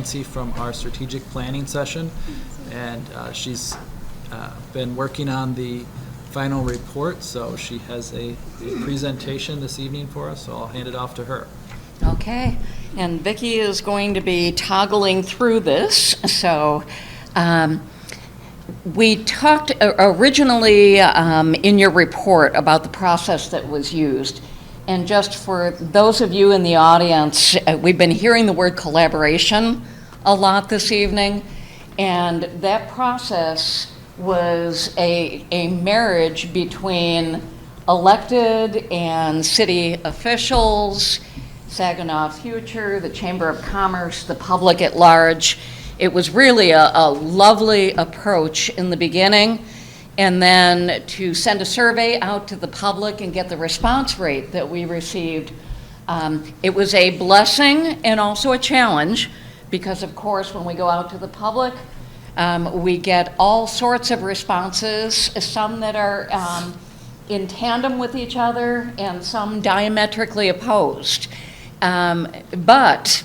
Nancy from our strategic planning session, and she's been working on the final report, so she has a presentation this evening for us, so I'll hand it off to her. Okay, and Vicki is going to be toggling through this. So we talked originally in your report about the process that was used. And just for those of you in the audience, we've been hearing the word collaboration a lot this evening. And that process was a marriage between elected and city officials, Saginaw Future, the Chamber of Commerce, the public at large. It was really a lovely approach in the beginning. And then to send a survey out to the public and get the response rate that we received, it was a blessing and also a challenge, because of course when we go out to the public, we get all sorts of responses, some that are in tandem with each other and some diametrically opposed. But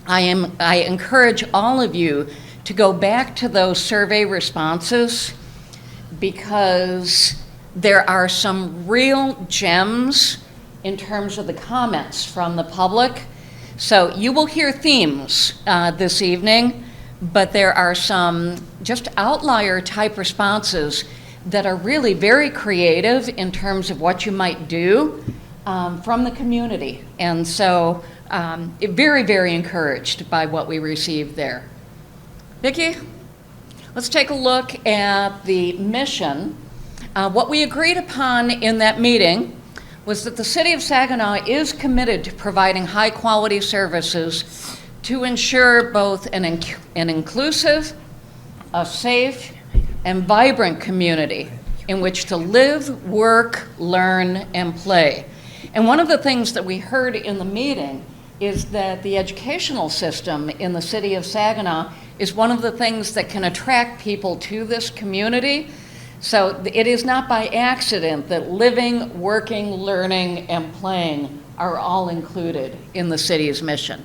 I encourage all of you to go back to those survey responses, because there are some real gems in terms of the comments from the public. So you will hear themes this evening, but there are some just outlier type responses that are really very creative in terms of what you might do from the community. And so very, very encouraged by what we received there. Vicki? Let's take a look at the mission. What we agreed upon in that meeting was that the City of Saginaw is committed to providing high-quality services to ensure both an inclusive, a safe, and vibrant community in which to live, work, learn, and play. And one of the things that we heard in the meeting is that the educational system in the City of Saginaw is one of the things that can attract people to this community. So it is not by accident that living, working, learning, and playing are all included in the city's mission.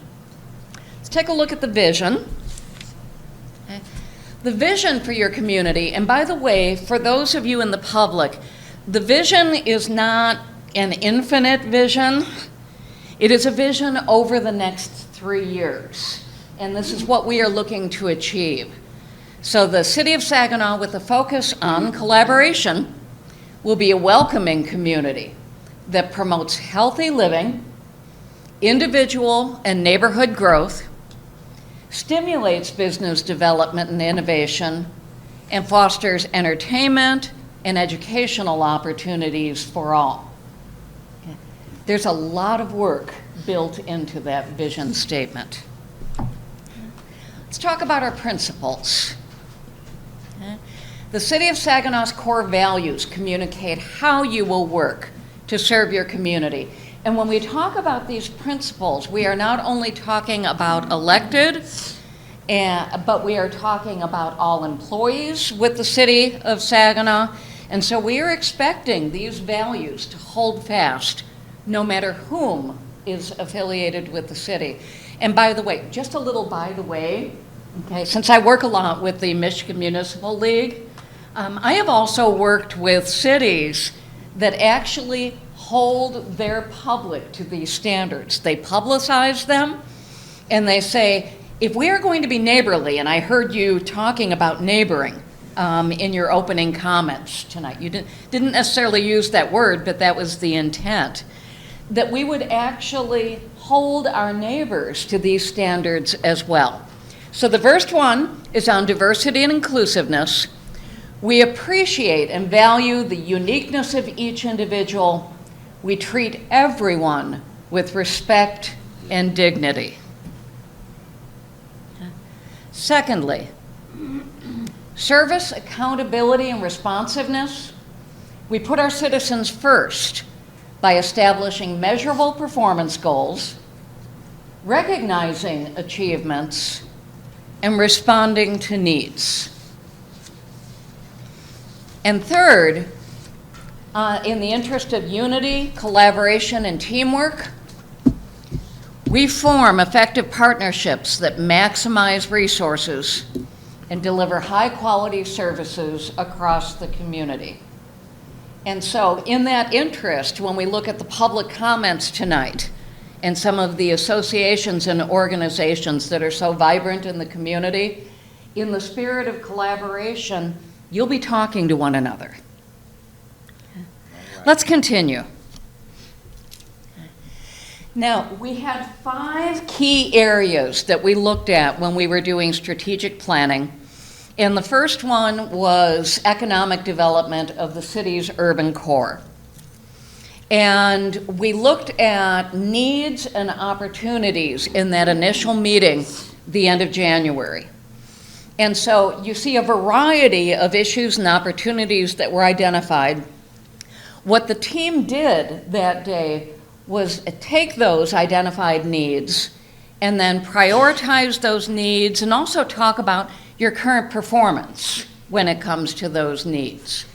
Let's take a look at the vision. Okay. The vision for your community, and by the way, for those of you in the public, the vision is not an infinite vision. It is a vision over the next 3 years. And this is what we are looking to achieve. So the City of Saginaw, with a focus on collaboration, will be a welcoming community that promotes healthy living, individual and neighborhood growth, stimulates business development and innovation, and fosters entertainment and educational opportunities for all. Okay. There's a lot of work built into that vision statement. Let's talk about our principles. Okay. The City of Saginaw's core values communicate how you will work to serve your community. And when we talk about these principles, we are not only talking about elected, but we are talking about all employees with the City of Saginaw. And so we are expecting these values to hold fast no matter whom is affiliated with the city. And by the way, just a little by the way, okay, since I work a lot with the Michigan Municipal League, I have also worked with cities that actually hold their public to these standards. They publicize them, and they say, if we are going to be neighborly, and I heard you talking about neighboring in your opening comments tonight. You didn't necessarily use that word, but that was the intent, that we would actually hold our neighbors to these standards as well. So the first one is on diversity and inclusiveness. We appreciate and value the uniqueness of each individual. We treat everyone with respect and dignity. Secondly, service, accountability, and responsiveness. We put our citizens first by establishing measurable performance goals, recognizing achievements, and responding to needs. And third, in the interest of unity, collaboration, and teamwork, We form effective partnerships that maximize resources and deliver high-quality services across the community. And so in that interest, when we look at the public comments tonight and some of the associations and organizations that are so vibrant in the community, in the spirit of collaboration, you'll be talking to one another. Let's continue. Now, we had 5 key areas that we looked at when we were doing strategic planning. And the first one was economic development of the city's urban core. And we looked at needs and opportunities in that initial meeting, the end of January. And so you see a variety of issues and opportunities that were identified. What the team did that day was take those identified needs and then prioritize those needs and also talk about your current performance when it comes to those needs.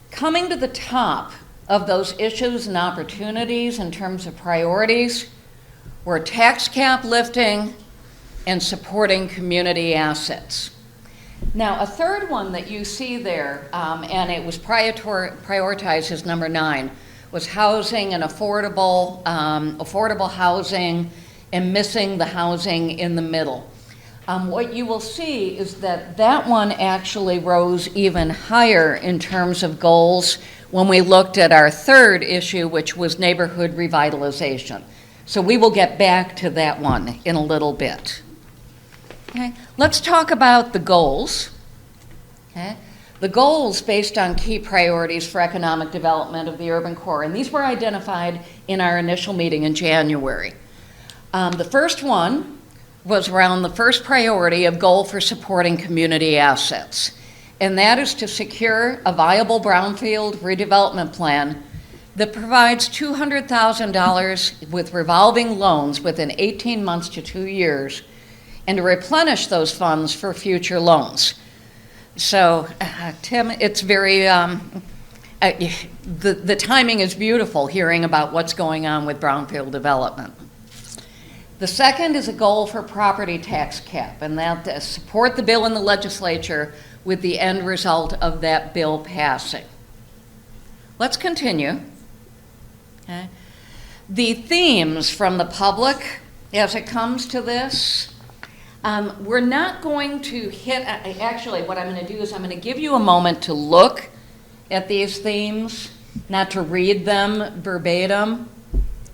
Coming to the top of those issues and opportunities in terms of priorities were tax cap lifting and supporting community assets. Now, a third one that you see there, and it was prioritized as number 9, was housing and affordable housing and missing the housing in the middle. What you will see is that that one actually rose even higher in terms of goals when we looked at our third issue, which was neighborhood revitalization. So we will get back to that one in a little bit. Okay, let's talk about the goals. Okay, the goals based on key priorities for economic development of the urban core, and these were identified in our initial meeting in January. The first one was around the first priority of goal for supporting community assets, and that is to secure a viable brownfield redevelopment plan that provides $200,000 with revolving loans within 18 months to 2 years, and to replenish those funds for future loans. So, Tim, it's very, the timing is beautiful hearing about what's going on with brownfield development. The second is a goal for property tax cap, and that support the bill in the legislature with the end result of that bill passing. Let's continue. Okay. The themes from the public as it comes to this, we're not going to hit, actually what I'm going to do is I'm going to give you a moment to look at these themes, not to read them verbatim,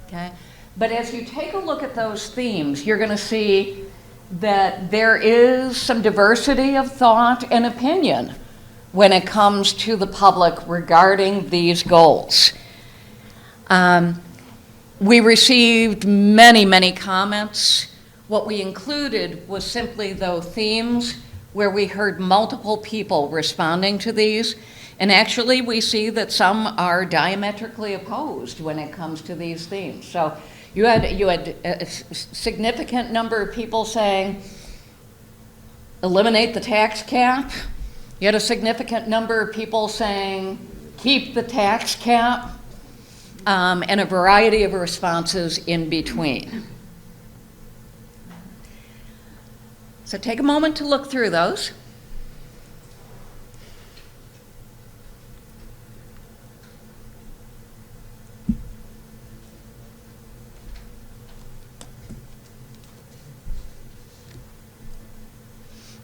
okay? But as you take a look at those themes, you're going to see that there is some diversity of thought and opinion when it comes to the public regarding these goals. We received many, many comments. What we included was simply those themes where we heard multiple people responding to these. And actually, we see that some are diametrically opposed when it comes to these themes. So you had a significant number of people saying, eliminate the tax cap. You had a significant number of people saying, keep the tax cap, and a variety of responses in between. So take a moment to look through those.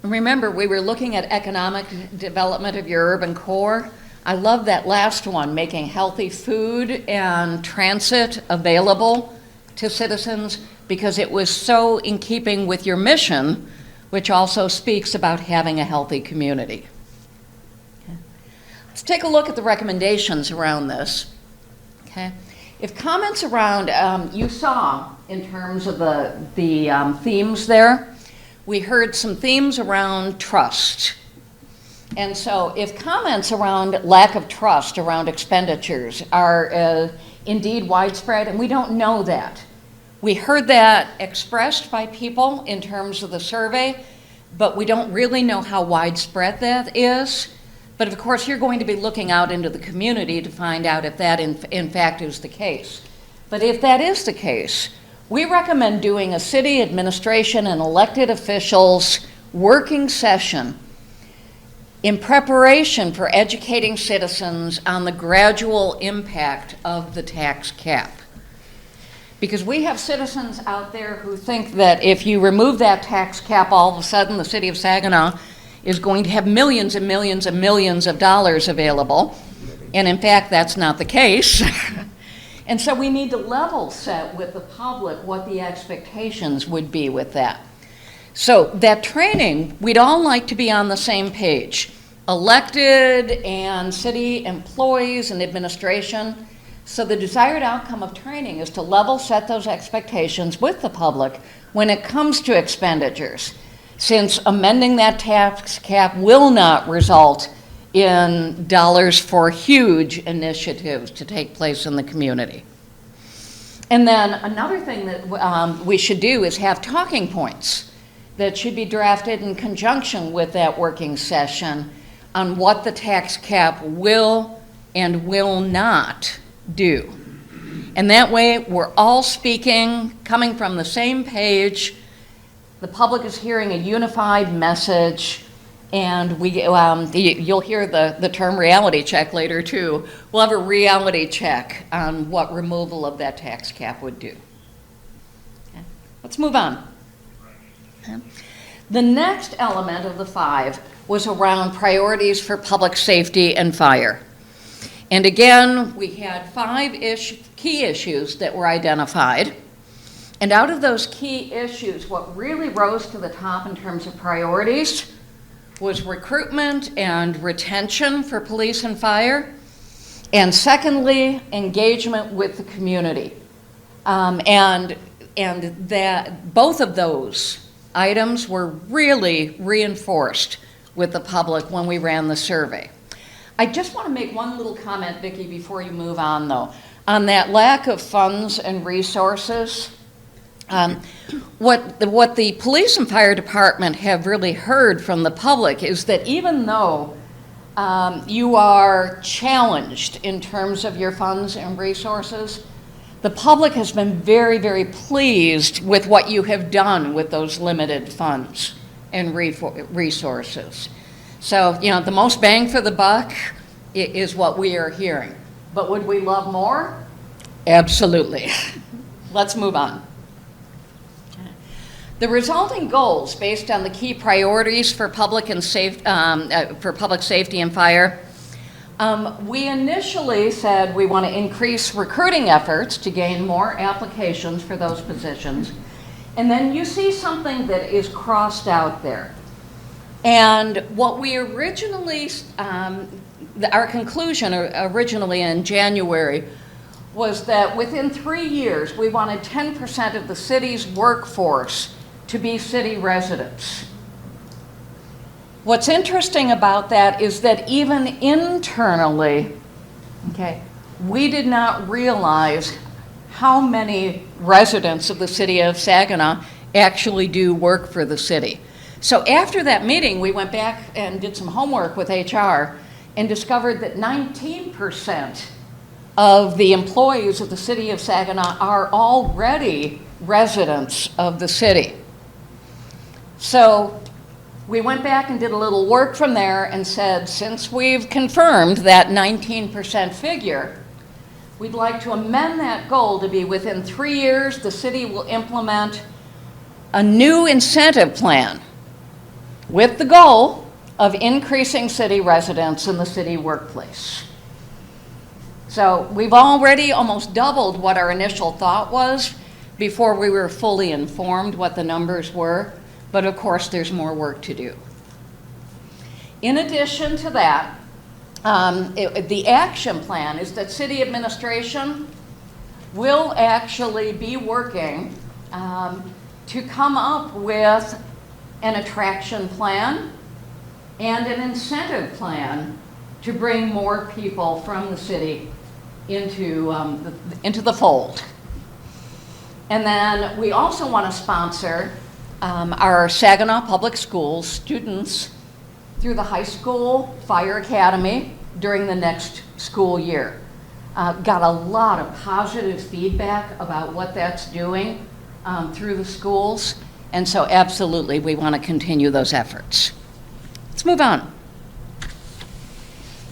Remember, we were looking at economic development of your urban core. I love that last one, making healthy food and transit available to citizens, because it was so in keeping with your mission, which also speaks about having a healthy community. Okay. Let's take a look at the recommendations around this. Okay. If comments around, you saw in terms of the themes there, we heard some themes around trust. And so if comments around lack of trust around expenditures are indeed widespread, and we don't know that. We heard that expressed by people in terms of the survey, but we don't really know how widespread that is. But of course, you're going to be looking out into the community to find out if that in fact is the case. But if that is the case, we recommend doing a city administration and elected officials working session in preparation for educating citizens on the gradual impact of the tax cap. Because we have citizens out there who think that if you remove that tax cap, all of a sudden the city of Saginaw is going to have millions and millions and millions of dollars available. And in fact, that's not the case. And so we need to level set with the public what the expectations would be with that. So that training, we'd all like to be on the same page. Elected and city employees and administration. So the desired outcome of training is to level set those expectations with the public when it comes to expenditures, since amending that tax cap will not result in dollars for huge initiatives to take place in the community. And then another thing that we should do is have talking points that should be drafted in conjunction with that working session on what the tax cap will and will not do. And that way we're all speaking, coming from the same page, the public is hearing a unified message, and you'll hear the term reality check later too. We'll have a reality check on what removal of that tax cap would do. Okay. Let's move on. Okay. The next element of the 5 was around priorities for public safety and fire. And again, we had 5 key issues that were identified. And out of those key issues, what really rose to the top in terms of priorities was recruitment and retention for police and fire, and secondly, engagement with the community. And that both of those items were really reinforced with the public when we ran the survey. I just want to make one little comment, Vicki, before you move on, though. On that lack of funds and resources, what the police and fire department have really heard from the public is that even though you are challenged in terms of your funds and resources, the public has been very, very pleased with what you have done with those limited funds and resources. So, the most bang for the buck is what we are hearing. But would we love more? Absolutely. Let's move on. The resulting goals, based on the key priorities for public safety and fire, we initially said we want to increase recruiting efforts to gain more applications for those positions. And then you see something that is crossed out there. And what we originally, our conclusion originally in January was that within 3 years, we wanted 10% of the city's workforce to be city residents. What's interesting about that is that even internally, we did not realize how many residents of the city of Saginaw actually do work for the city. So after that meeting, we went back and did some homework with HR and discovered that 19% of the employees of the city of Saginaw are already residents of the city. So we went back and did a little work from there and said, since we've confirmed that 19% figure, we'd like to amend that goal to be within 3 years, the city will implement a new incentive plan with the goal of increasing city residents in the city workplace. So we've already almost doubled what our initial thought was before we were fully informed what the numbers were, but of course there's more work to do. In addition to that, the action plan is that city administration will actually be working to come up with an attraction plan and an incentive plan to bring more people from the city into the fold. And then we also want to sponsor our Saginaw Public Schools students through the high school fire academy during the next school year. Got a lot of positive feedback about what that's doing through the schools. And so absolutely, we want to continue those efforts. Let's move on.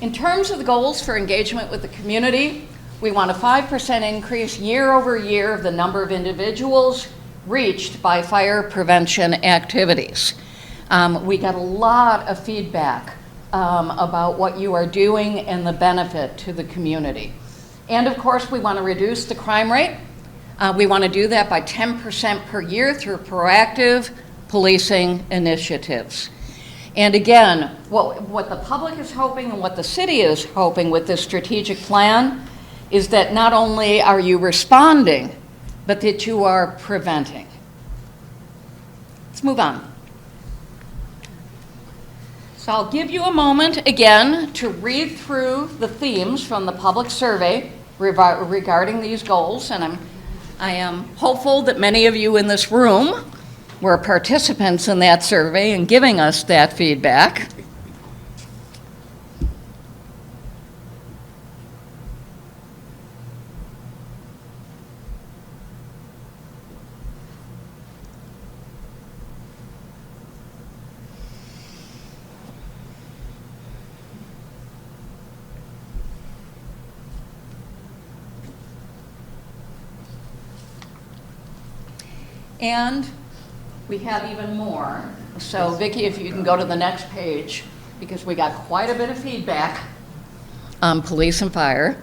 In terms of the goals for engagement with the community, we want a 5% increase year over year of the number of individuals reached by fire prevention activities. We got a lot of feedback about what you are doing and the benefit to the community. And of course, we want to reduce the crime rate. We want to do that by 10% per year through proactive policing initiatives. And again, what the public is hoping and what the city is hoping with this strategic plan is that not only are you responding, but that you are preventing. Let's move on. So I'll give you a moment again to read through the themes from the public survey regarding these goals, and I am hopeful that many of you in this room were participants in that survey and giving us that feedback. And we have even more. So Vicki, if you can go to the next page, because we got quite a bit of feedback on police and fire.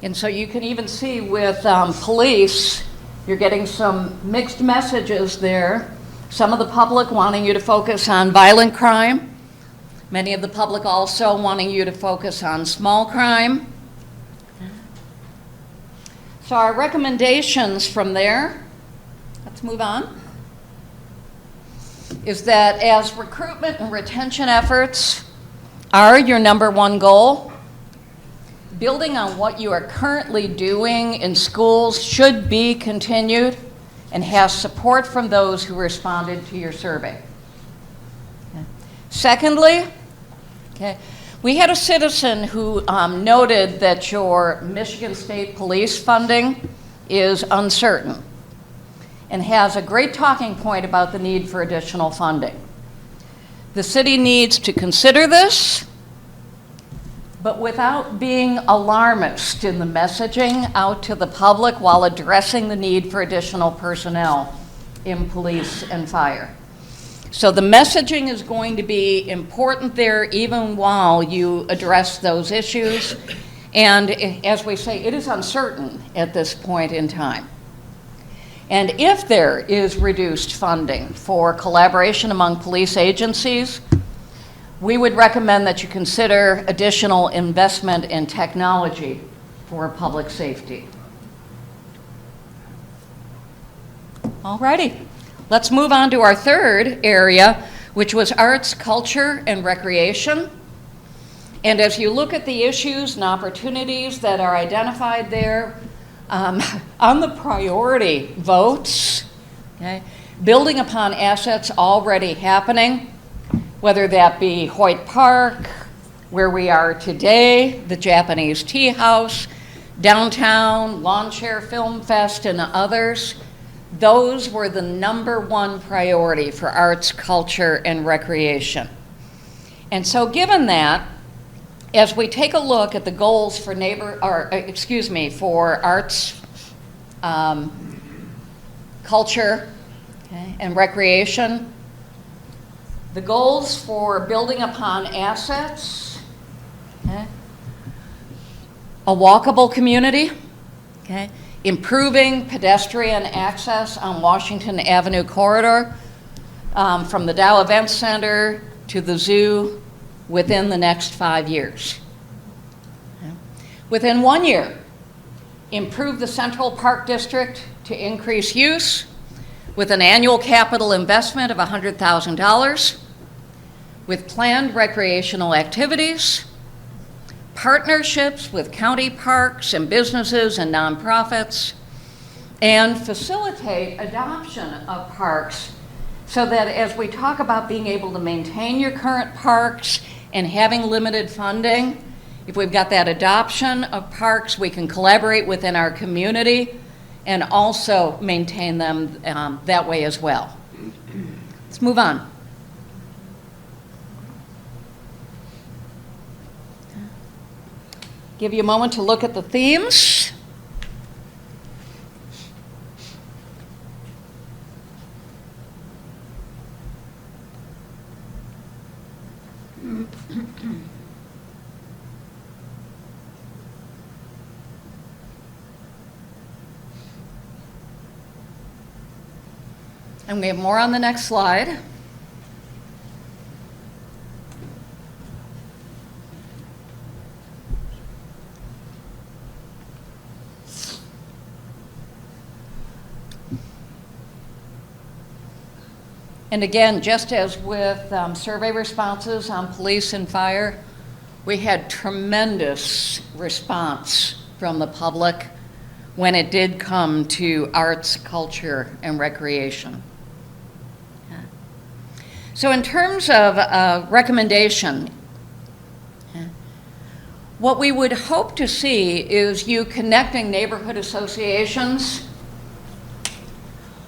And so you can even see with police, you're getting some mixed messages there. Some of the public wanting you to focus on violent crime. Many of the public also wanting you to focus on small crime. So our recommendations from there, let's move on, is that as recruitment and retention efforts are your #1 goal, building on what you are currently doing in schools should be continued and has support from those who responded to your survey. Okay. Secondly, we had a citizen who noted that your Michigan State Police funding is uncertain and has a great talking point about the need for additional funding. The city needs to consider this, but without being alarmist in the messaging out to the public while addressing the need for additional personnel in police and fire. So the messaging is going to be important there even while you address those issues. And as we say, it is uncertain at this point in time. And if there is reduced funding for collaboration among police agencies, we would recommend that you consider additional investment in technology for public safety. All righty, let's move on to our third area, which was arts, culture, and recreation. And as you look at the issues and opportunities that are identified there, on the priority votes, building upon assets already happening, whether that be Hoyt Park, where we are today, the Japanese Tea House, downtown, Lawn Chair Film Fest, and others, those were the #1 priority for arts, culture, and recreation. And so given that, as we take a look at the goals for for arts, culture, and recreation, the goals for building upon assets, a walkable community, improving pedestrian access on Washington Avenue corridor from the Dow Event Center to the zoo within the next 5 years. Within 1 year, improve the Central Park District to increase use with an annual capital investment of $100,000, with planned recreational activities, partnerships with county parks and businesses and nonprofits, and facilitate adoption of parks so that as we talk about being able to maintain your current parks and having limited funding, if we've got that adoption of parks, we can collaborate within our community and also maintain them that way as well. Let's move on. Give you a moment to look at the themes. And we have more on the next slide. And again, just as with survey responses on police and fire, we had tremendous response from the public when it did come to arts, culture, and recreation. So in terms of recommendation, what we would hope to see is you connecting neighborhood associations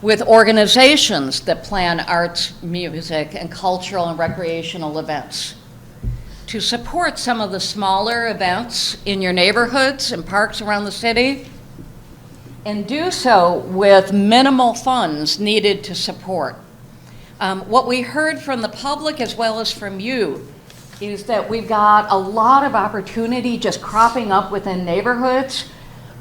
with organizations that plan arts, music, and cultural and recreational events to support some of the smaller events in your neighborhoods and parks around the city, and do so with minimal funds needed to support. What we heard from the public as well as from you is that we've got a lot of opportunity just cropping up within neighborhoods,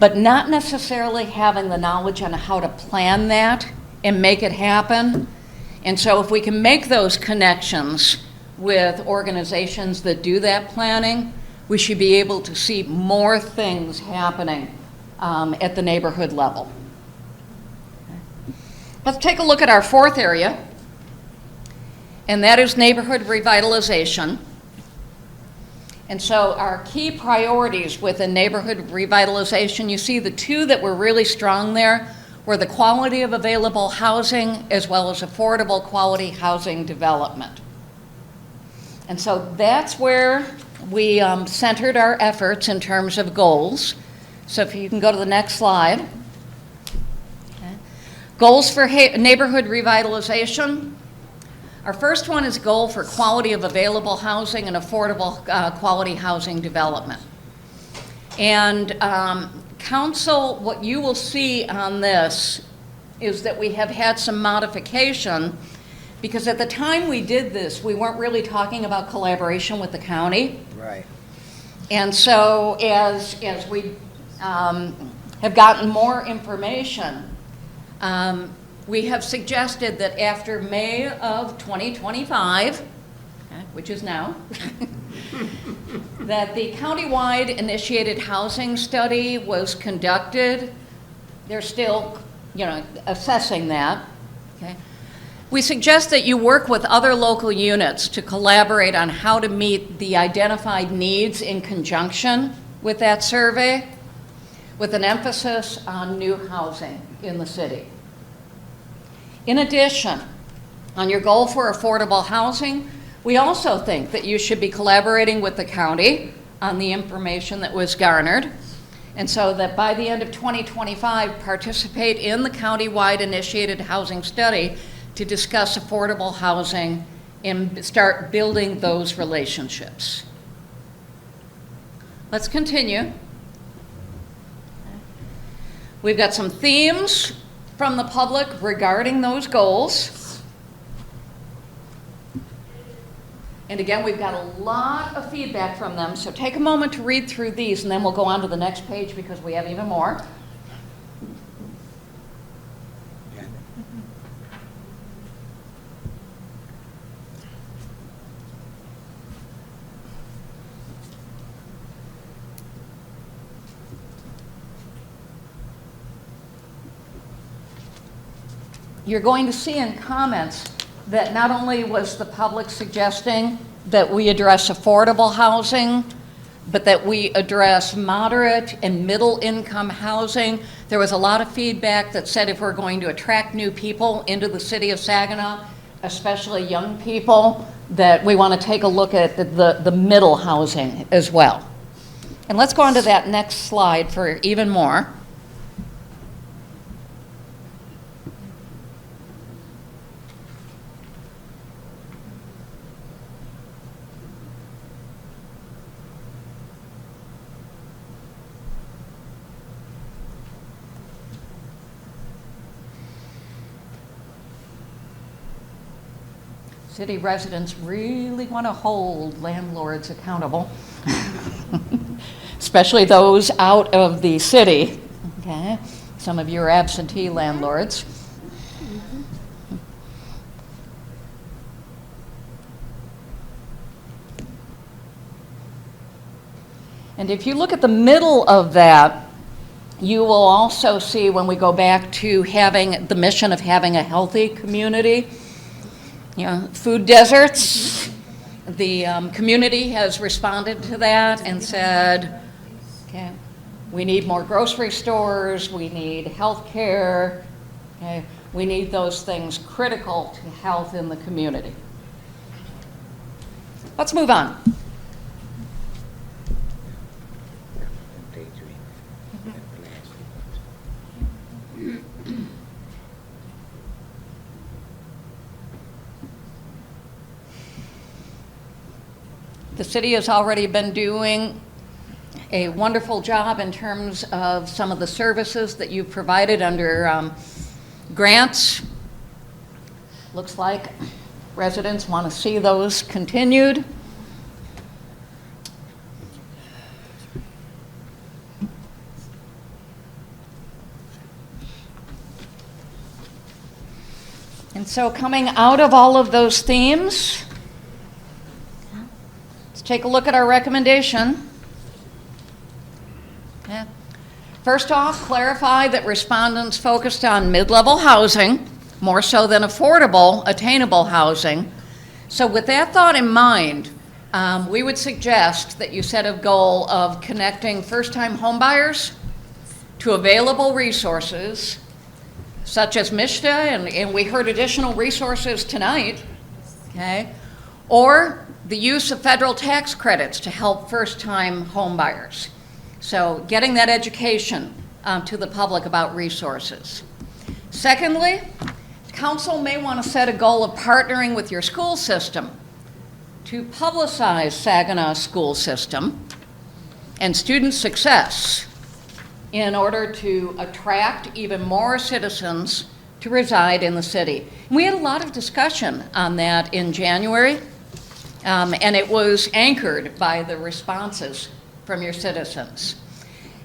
but not necessarily having the knowledge on how to plan that and make it happen. And so if we can make those connections with organizations that do that planning, we should be able to see more things happening at the neighborhood level. Let's take a look at our fourth area, and that is neighborhood revitalization. And so our key priorities within neighborhood revitalization, you see the two that were really strong there were the quality of available housing as well as affordable quality housing development. And so that's where we centered our efforts in terms of goals. So if you can go to the next slide. Okay. Goals for neighborhood revitalization. Our first one is goal for quality of available housing and affordable quality housing development. And council, what you will see on this is that we have had some modification, because at the time we did this, we weren't really talking about collaboration with the county. Right. And so as we have gotten more information, we have suggested that after May of 2025, okay, which is now, that the countywide initiated housing study was conducted. They're still, assessing that. Okay. We suggest that you work with other local units to collaborate on how to meet the identified needs in conjunction with that survey, with an emphasis on new housing in the city. In addition, on your goal for affordable housing, we also think that you should be collaborating with the county on the information that was garnered, and so that by the end of 2025, participate in the countywide initiated housing study to discuss affordable housing and start building those relationships. Let's continue. We've got some themes from the public regarding those goals. And again, we've got a lot of feedback from them, so take a moment to read through these, and then we'll go on to the next page because we have even more. you're going to see in comments that not only was the public suggesting that we address affordable housing, but that we address moderate and middle income housing. There was a lot of feedback that said if we're going to attract new people into the city of Saginaw, especially young people, that we want to take a look at the middle housing as well. And let's go on to that next slide for even more. City residents really want to hold landlords accountable, especially those out of the city. Okay, some of you are absentee landlords. And if you look at the middle of that, you will also see when we go back to having the mission of having a healthy community, you know, food deserts. The community has responded to that and said, okay, we need more grocery stores, we need health care, okay, we need those things critical to health in the community. Let's move on. The city has already been doing a wonderful job in terms of some of the services that you've provided under grants. Looks like residents want to see those continued. And so coming out of all of those themes, take a look at our recommendation. Okay. First off, clarify that respondents focused on mid-level housing, more so than affordable, attainable housing. So with that thought in mind, we would suggest that you set a goal of connecting first-time homebuyers to available resources, such as MISHDA, and we heard additional resources tonight, okay? Or the use of federal tax credits to help first-time homebuyers. So getting that education to the public about resources. Secondly, council may want to set a goal of partnering with your school system to publicize Saginaw's school system and student success in order to attract even more citizens to reside in the city. And we had a lot of discussion on that in January. And it was anchored by the responses from your citizens.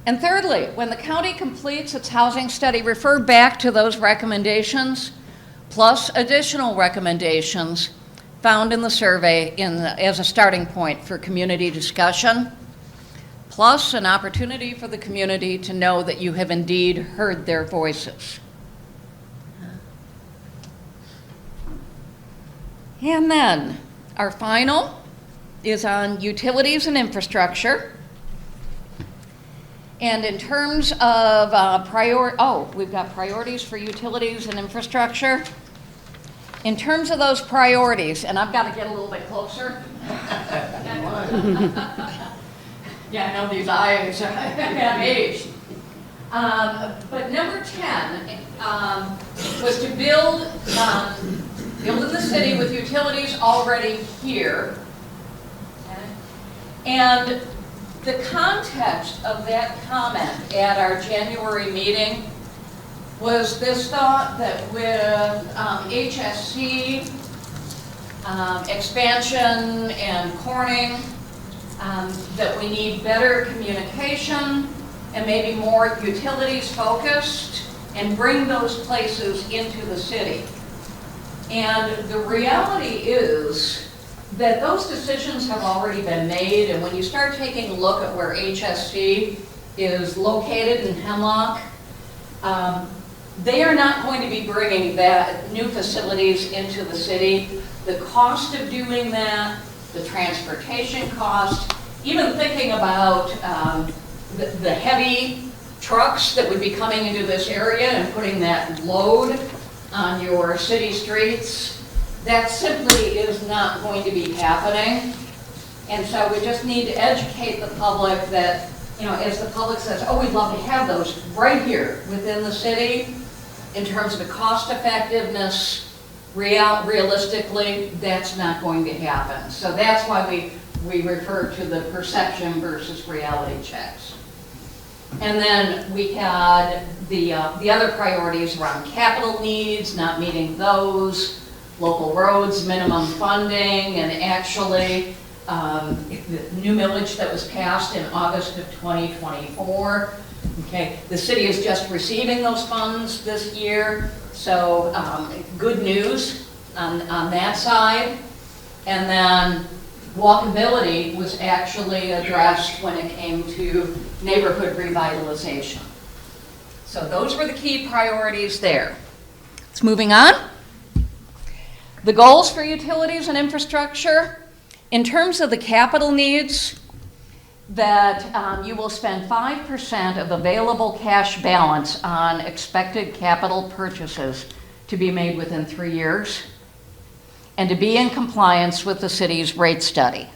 And thirdly, when the county completes its housing study, refer back to those recommendations, plus additional recommendations found in the survey as a starting point for community discussion, plus an opportunity for the community to know that you have indeed heard their voices. And then, our final is on utilities and infrastructure. And in terms of we've got priorities for utilities and infrastructure. In terms of those priorities, and I've got to get a little bit closer. Yeah, I know these eyes have aged. But number 10 was to build in the city with utilities already here. Okay. And the context of that comment at our January meeting was this thought that with HSC expansion and Corning, that we need better communication and maybe more utilities focused and bring those places into the city. And the reality is that those decisions have already been made, and when you start taking a look at where HSC is located in Hemlock, They are not going to be bringing that new facilities into the city. The cost of doing that, the transportation cost, even thinking about the heavy trucks that would be coming into this area and putting that load on your city streets, that simply is not going to be happening. And so we just need to educate the public that, as the public says, oh, we'd love to have those right here within the city, in terms of the cost effectiveness, realistically, that's not going to happen. So that's why we refer to the perception versus reality checks. And then we had the other priorities around capital needs, not meeting those, local roads, minimum funding, and actually the new millage that was passed in August of 2024. Okay, the city is just receiving those funds this year, so good news on that side. And then walkability was actually addressed when it came to neighborhood revitalization. So those were the key priorities there. Let's moving on. The goals for utilities and infrastructure. In terms of the capital needs, that you will spend 5% of available cash balance on expected capital purchases to be made within 3 years, and to be in compliance with the city's rate study.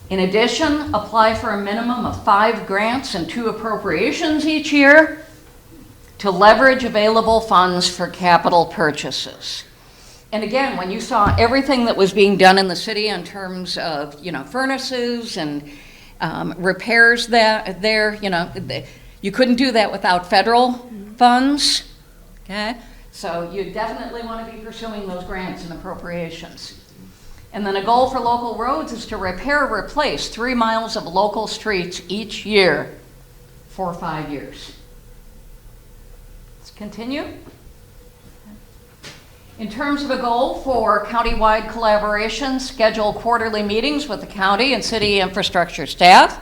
In addition, apply for a minimum of 5 grants and 2 appropriations each year to leverage available funds for capital purchases. And again, when you saw everything that was being done in the city in terms of, furnaces and repairs you couldn't do that without federal funds, okay? So you definitely want to be pursuing those grants and appropriations. And then a goal for local roads is to repair or replace 3 miles of local streets each year for 5 years. Let's continue. In terms of a goal for countywide collaboration, schedule quarterly meetings with the county and city infrastructure staff.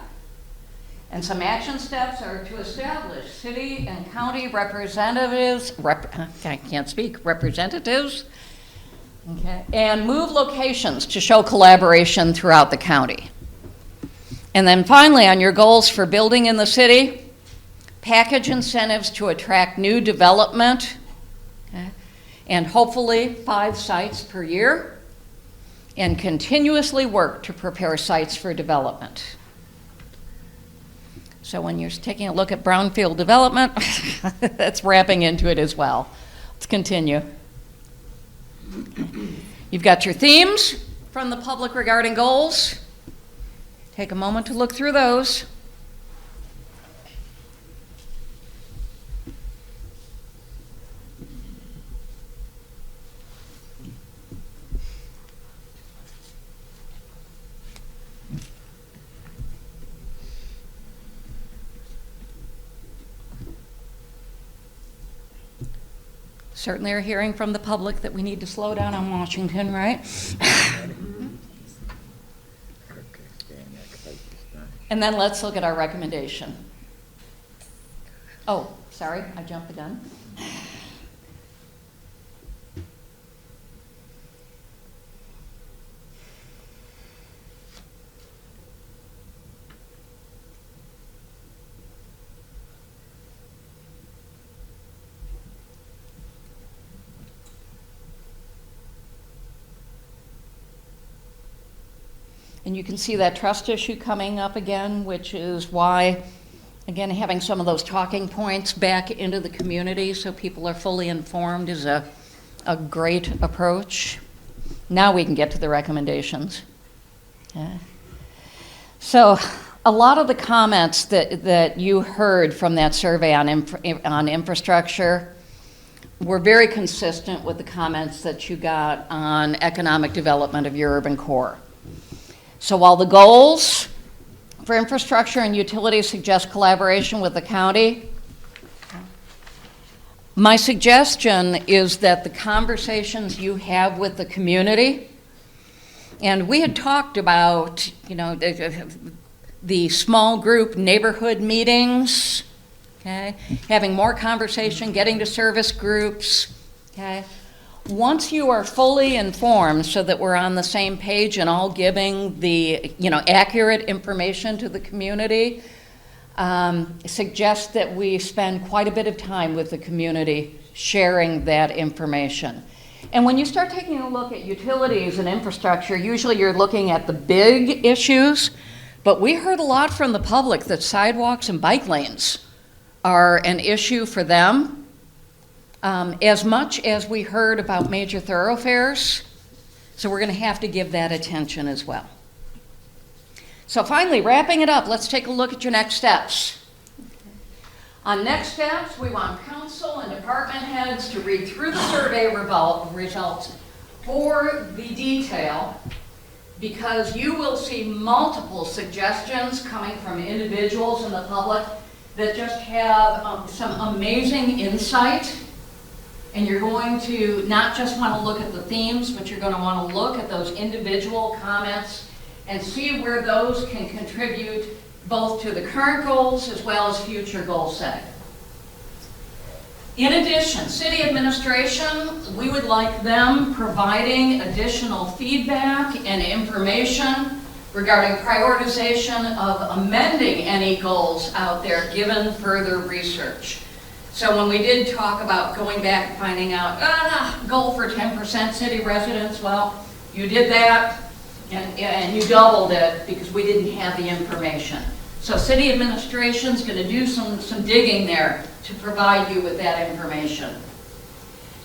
And some action steps are to establish city and county representatives, representatives, okay, and move locations to show collaboration throughout the county. And then finally, on your goals for building in the city, package incentives to attract new development, okay, and hopefully 5 sites per year, and continuously work to prepare sites for development. So when you're taking a look at brownfield development, that's wrapping into it as well. Let's continue. You've got your themes from the public regarding goals. Take a moment to look through those. Certainly are hearing from the public that we need to slow down on Washington, right? And then let's look at our recommendation. Oh, sorry, I jumped the gun. And you can see that trust issue coming up again, which is why, again, having some of those talking points back into the community so people are fully informed is a great approach. Now we can get to the recommendations. Okay. So a lot of the comments that you heard from that survey on infrastructure were very consistent with the comments that you got on economic development of your urban core. So while the goals for infrastructure and utilities suggest collaboration with the county, my suggestion is that the conversations you have with the community, and we had talked about, the small group neighborhood meetings, okay? Having more conversation, getting to service groups, okay? Once you are fully informed so that we're on the same page and all giving the, accurate information to the community, suggest that we spend quite a bit of time with the community sharing that information. And when you start taking a look at utilities and infrastructure, usually you're looking at the big issues, but we heard a lot from the public that sidewalks and bike lanes are an issue for them, as much as we heard about major thoroughfares. So we're going to have to give that attention as well. So finally, wrapping it up, let's take a look at your next steps. On next steps, we want council and department heads to read through the survey results for the detail, because you will see multiple suggestions coming from individuals in the public that just have some amazing insight. And you're going to not just want to look at the themes, but you're going to want to look at those individual comments and see where those can contribute both to the current goals as well as future goal setting. In addition, city administration, we would like them providing additional feedback and information regarding prioritization of amending any goals out there given further research. So when we did talk about going back and finding out, goal for 10% city residents, well, you did that and you doubled it because we didn't have the information. So city administration's going to do some digging there to provide you with that information.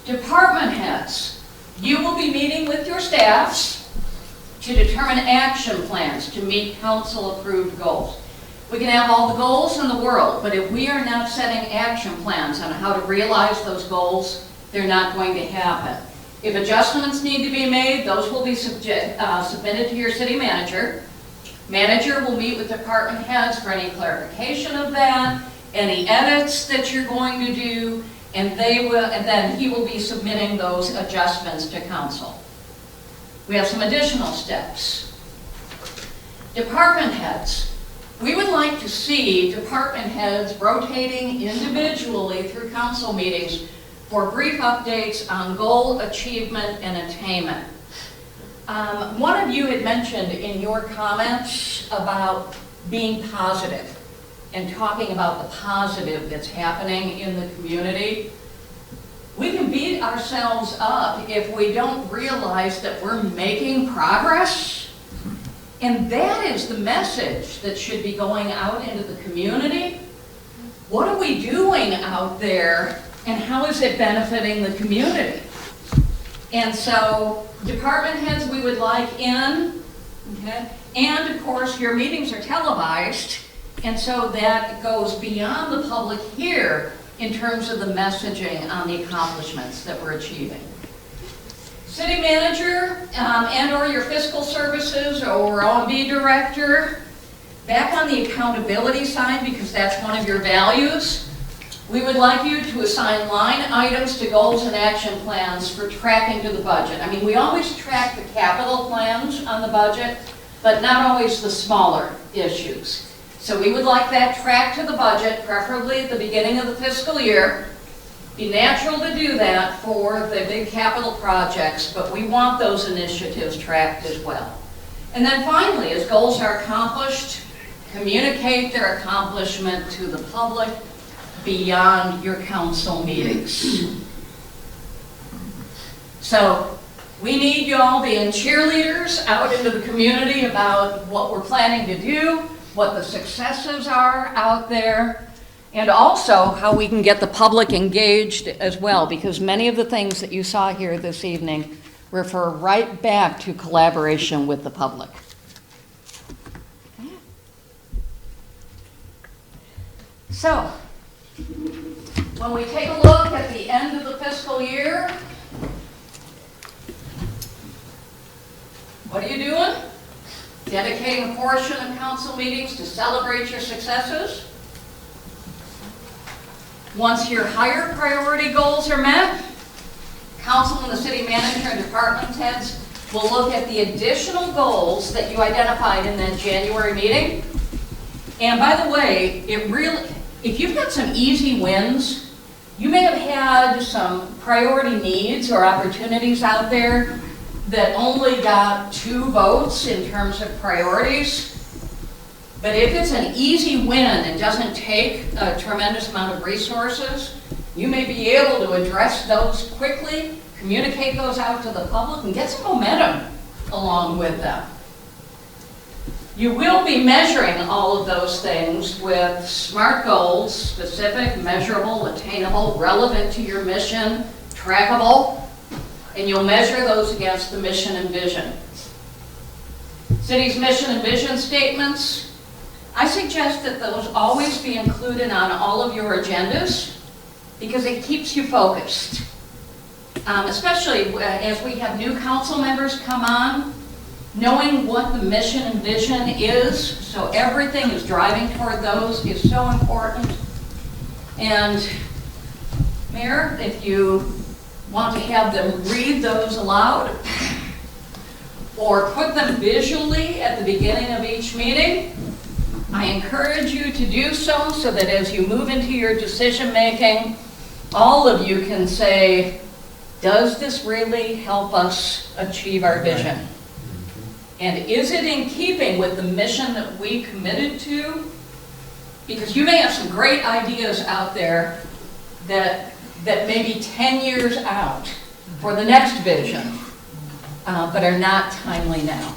Department heads, you will be meeting with your staffs to determine action plans to meet council approved goals. We can have all the goals in the world, but if we are not setting action plans on how to realize those goals, they're not going to happen. If adjustments need to be made, those will be submitted to your city manager. Manager will meet with department heads for any clarification of that, any edits that you're going to do, and then he will be submitting those adjustments to council. We have some additional steps. Department heads. We would like to see department heads rotating individually through council meetings for brief updates on goal achievement and attainment. One of you had mentioned in your comments about being positive and talking about the positive that's happening in the community. We can beat ourselves up if we don't realize that we're making progress. And that is the message that should be going out into the community. What are we doing out there, and how is it benefiting the community? And so, department heads we would like in, okay? And of course, your meetings are televised, and so that goes beyond the public here in terms of the messaging on the accomplishments that we're achieving. City manager and or your fiscal services or O&B director, back on the accountability side, because that's one of your values, we would like you to assign line items to goals and action plans for tracking to the budget. I mean, we always track the capital plans on the budget, but not always the smaller issues. So we would like that tracked to the budget, preferably at the beginning of the fiscal year. Be natural to do that for the big capital projects, but we want those initiatives tracked as well. And then finally, as goals are accomplished, communicate their accomplishment to the public beyond your council meetings. So we need you all being cheerleaders out into the community about what we're planning to do, what the successes are out there, and also how we can get the public engaged as well, because many of the things that you saw here this evening refer right back to collaboration with the public. So, when we take a look at the end of the fiscal year, what are you doing? Dedicating a portion of council meetings to celebrate your successes. Once your higher priority goals are met, council and the city manager and department heads will look at the additional goals that you identified in that January meeting. And by the way, if you've got some easy wins, you may have had some priority needs or opportunities out there that only got 2 votes in terms of priorities. But if it's an easy win and doesn't take a tremendous amount of resources, you may be able to address those quickly, communicate those out to the public, and get some momentum along with them. You will be measuring all of those things with SMART goals: specific, measurable, attainable, relevant to your mission, trackable, and you'll measure those against the mission and vision. City's mission and vision statements, I suggest that those always be included on all of your agendas because it keeps you focused. Especially as we have new council members come on, knowing what the mission and vision is, so everything is driving toward those, is so important. And Mayor, if you want to have them read those aloud or put them visually at the beginning of each meeting, I encourage you to do so that as you move into your decision making, all of you can say, does this really help us achieve our vision? And is it in keeping with the mission that we committed to? Because you may have some great ideas out there that may be 10 years out for the next vision, but are not timely now.